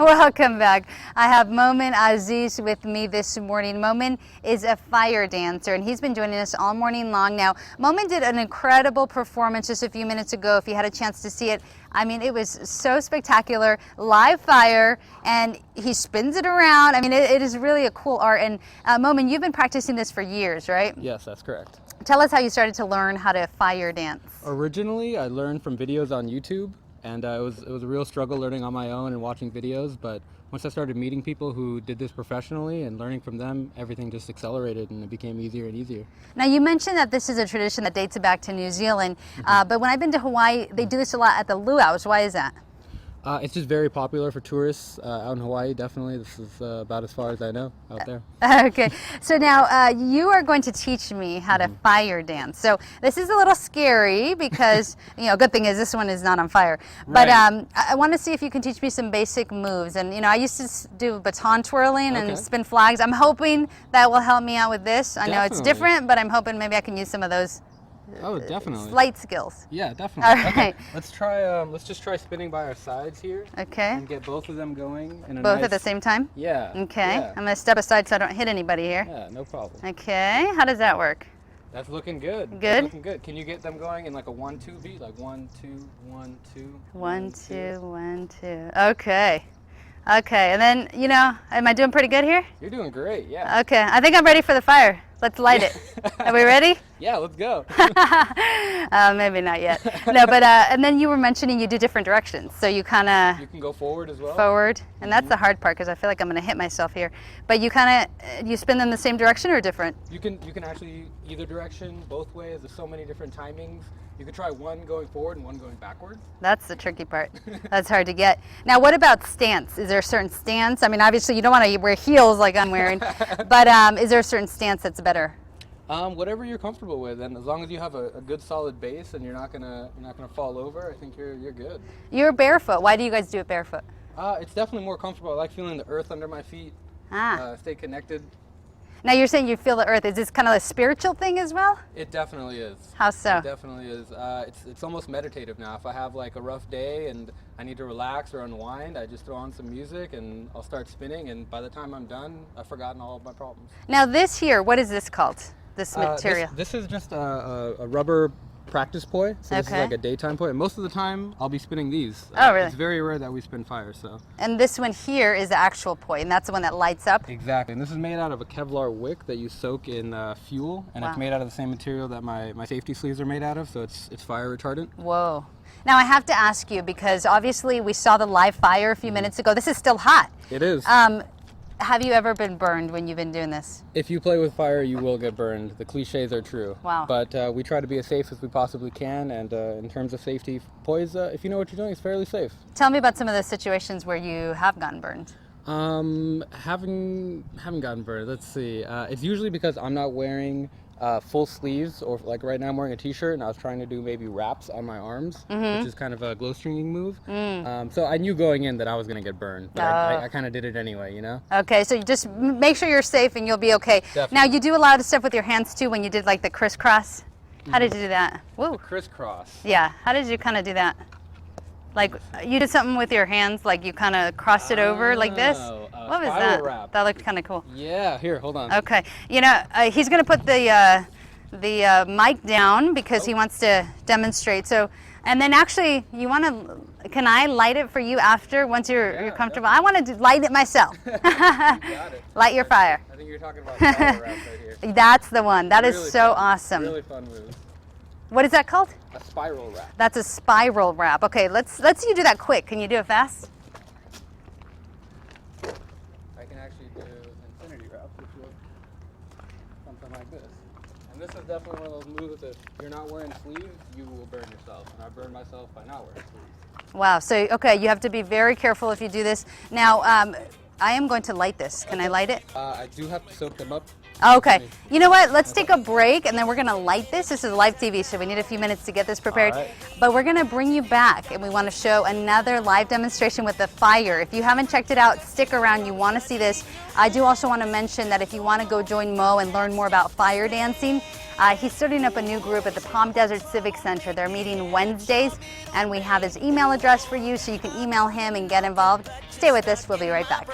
Welcome back. I have Momin Aziz with me this morning. Momin is a fire dancer and he's been joining us all morning long now. Momin did an incredible performance just a few minutes ago. If you had a chance to see it, I mean, it was so spectacular. Live fire, and he spins it around. I mean, it is really a cool art. And Momin, you've been practicing this for years, right? Yes, that's correct. Tell us how you started to learn how to fire dance. Originally, I learned from videos on YouTube. And it was a real struggle learning on my own and watching videos, but once I started meeting people who did this professionally and learning from them, everything just accelerated and it became easier and easier. Now you mentioned that this is a tradition that dates back to New Zealand, but when I've been to Hawaii, they do this a lot at the luau's. Why is that? It's just very popular for tourists out in Hawaii, definitely. This is about as far as I know out there. Okay, so now you are going to teach me how to fire dance. So this is a little scary because, you know, good thing is this one is not on fire. But Right. I want to see if you can teach me some basic moves. And, you know, I used to do baton twirling and Okay. spin flags. I'm hoping that will help me out with this. I know it's Definitely. different, but I'm hoping maybe I can use some of those Oh, definitely. slight skills. Yeah, definitely. All right. Let's try. Let's just try spinning by our sides here Okay. and get both of them going. In a Both nice, at the same time? Yeah. Okay. Yeah. I'm going to step aside so I don't hit anybody here. Yeah, no problem. Okay. How does that work? That's looking good. Good? That's looking good. Can you get them going in like a 1-2 beat? Like 1, 2, 1, 2. 1, 2, 1, 2. Okay. Okay. And then, you know, am I doing pretty good here? You're doing great, yeah. Okay. I think I'm ready for the fire. Let's light it. Are we ready? Yeah, let's go. Maybe not yet. No, but, and then you were mentioning you do different directions. So you kind You of can go forward as well. forward. And that's the hard part because I feel like I'm going to hit myself here. But you kind of, you spin them the same direction or different? You can actually either direction, both ways. There's so many different timings. You could try one going forward and one going backwards. That's the tricky part. That's hard to get. Now, what about stance? Is there a certain stance? I mean, obviously you don't want to wear heels like I'm wearing, but is there a certain stance that's better? Whatever you're comfortable with, and as long as you have a good solid base and you're not gonna fall over, I think you're good. You're barefoot. Why do you guys do it barefoot? It's definitely more comfortable. I like feeling the earth under my feet. Stay connected. Now you're saying you feel the earth. Is this kind of a spiritual thing as well? It definitely is. How so? It definitely is. It's almost meditative now. If I have like a rough day and I need to relax or unwind, I just throw on some music and I'll start spinning, and by the time I'm done, I've forgotten all of my problems. Now this here, what is this called? This material? This is just a rubber practice poi. So this is Okay. like a daytime poi. And most of the time, I'll be spinning these. Oh, really? It's very rare that we spin fire, so. And this one here is the actual poi, and that's the one that lights up? Exactly. And this is made out of a Kevlar wick that you soak in fuel, and Wow. it's made out of the same material that my safety sleeves are made out of, so it's fire retardant. Whoa. Now I have to ask you, because obviously we saw the live fire a few minutes ago. This is still hot. It is. Have you ever been burned when you've been doing this? If you play with fire, you will get burned. The cliches are true. Wow. But we try to be as safe as we possibly can, and in terms of safety, poise, if you know what you're doing, it's fairly safe. Tell me about some of the situations where you have gotten burned. Haven't gotten burned. Let's see. It's usually because I'm not wearing full sleeves, or like right now I'm wearing a t-shirt and I was trying to do maybe wraps on my arms, which is kind of a glow stringing move. So I knew going in that I was going to get burned, but I kind of did it anyway, you know? Okay, so you just make sure you're safe and you'll be okay. Definitely. Now you do a lot of stuff with your hands too when you did like the crisscross. How did you do that? Woo. Crisscross. Yeah, how did you kind of do that? Like you did something with your hands, like you kind of crossed it over like this? What was spiral that? wrap. That looked kind of cool. Yeah, here, hold on. Okay, you know, he's going to put the mic down because he wants to demonstrate. So, and then actually, you want to? Can I light it for you after once you're comfortable? I want to light it myself. You got it. Light your fire. I think you're talking about spiral wrap right here. That's the one. That is Really so fun. awesome. Really fun move. What is that called? A spiral wrap. That's a spiral wrap. Okay, let's you do that quick. Can you do it fast? I can actually do infinity wrap, which looks something like this. And this is definitely one of those moves that if you're not wearing sleeves, you will burn yourself. And I burned myself by not wearing sleeves. Wow. So okay, you have to be very careful if you do this. Now, I am going to light this. Can I light it? I do have to soak them up Okay. You know what? Let's take a break and then we're going to light this. This is live TV, so we need a few minutes to get this prepared. All right. But we're going to bring you back and we want to show another live demonstration with the fire. If you haven't checked it out, stick around. You want to see this. I do also want to mention that if you want to go join Mo and learn more about fire dancing, he's starting up a new group at the Palm Desert Civic Center. They're meeting Wednesdays, and we have his email address for you so you can email him and get involved. Stay with us. We'll be right back.